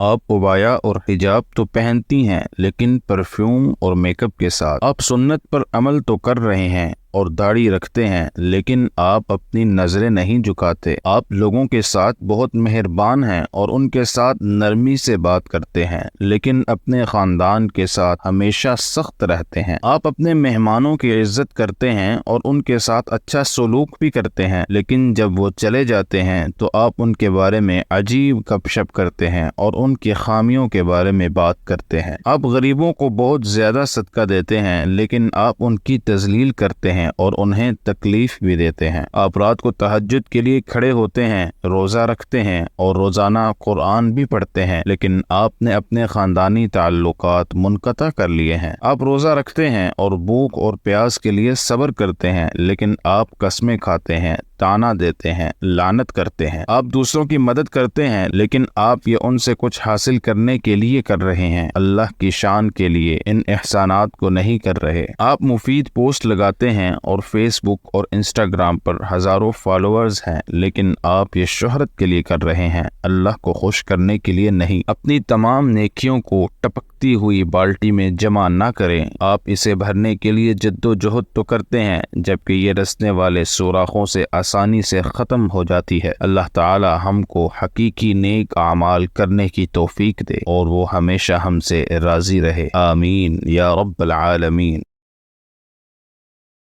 آپ عبایا اور حجاب تو پہنتی ہیں لیکن پرفیوم اور میک اپ کے ساتھ۔ آپ سنت پر عمل تو کر رہے ہیں اور داڑھی رکھتے ہیں لیکن آپ اپنی نظریں نہیں جھکاتے۔ آپ لوگوں کے ساتھ بہت مہربان ہیں اور ان کے ساتھ نرمی سے بات کرتے ہیں لیکن اپنے خاندان کے ساتھ ہمیشہ سخت رہتے ہیں۔ آپ اپنے مہمانوں کی عزت کرتے ہیں اور ان کے ساتھ اچھا سلوک بھی کرتے ہیں لیکن جب وہ چلے جاتے ہیں تو آپ ان کے بارے میں عجیب گپ شپ کرتے ہیں اور ان کی خامیوں کے بارے میں بات کرتے ہیں۔ آپ غریبوں کو بہت زیادہ صدقہ دیتے ہیں لیکن آپ ان کی تذلیل کرتے ہیں اور انہیں تکلیف بھی دیتے ہیں۔ آپ رات کو تہجد کے لیے کھڑے ہوتے ہیں، روزہ رکھتے ہیں اور روزانہ قرآن بھی پڑھتے ہیں لیکن آپ نے اپنے خاندانی تعلقات منقطع کر لیے ہیں۔ آپ روزہ رکھتے ہیں اور بھوک اور پیاس کے لیے صبر کرتے ہیں لیکن آپ قسمیں کھاتے ہیں، تانا دیتے ہیں، لعنت کرتے ہیں۔ آپ دوسروں کی مدد کرتے ہیں لیکن آپ یہ ان سے کچھ حاصل کرنے کے لیے کر رہے ہیں، اللہ کی شان کے لیے ان احسانات کو نہیں کر رہے۔ آپ مفید پوسٹ لگاتے ہیں اور فیس بک اور انسٹاگرام پر ہزاروں فالوورز ہیں لیکن آپ یہ شہرت کے لیے کر رہے ہیں، اللہ کو خوش کرنے کے لیے نہیں۔ اپنی تمام نیکیوں کو ٹپکتی ہوئی بالٹی میں جمع نہ کریں، آپ اسے بھرنے کے لیے جد و جہد تو کرتے ہیں جبکہ یہ رسنے والے سوراخوں سے آسانی سے ختم ہو جاتی ہے۔ اللہ تعالی ہم کو حقیقی نیک اعمال کرنے کی توفیق دے اور وہ ہمیشہ ہم سے راضی رہے، آمین یا رب العالمین۔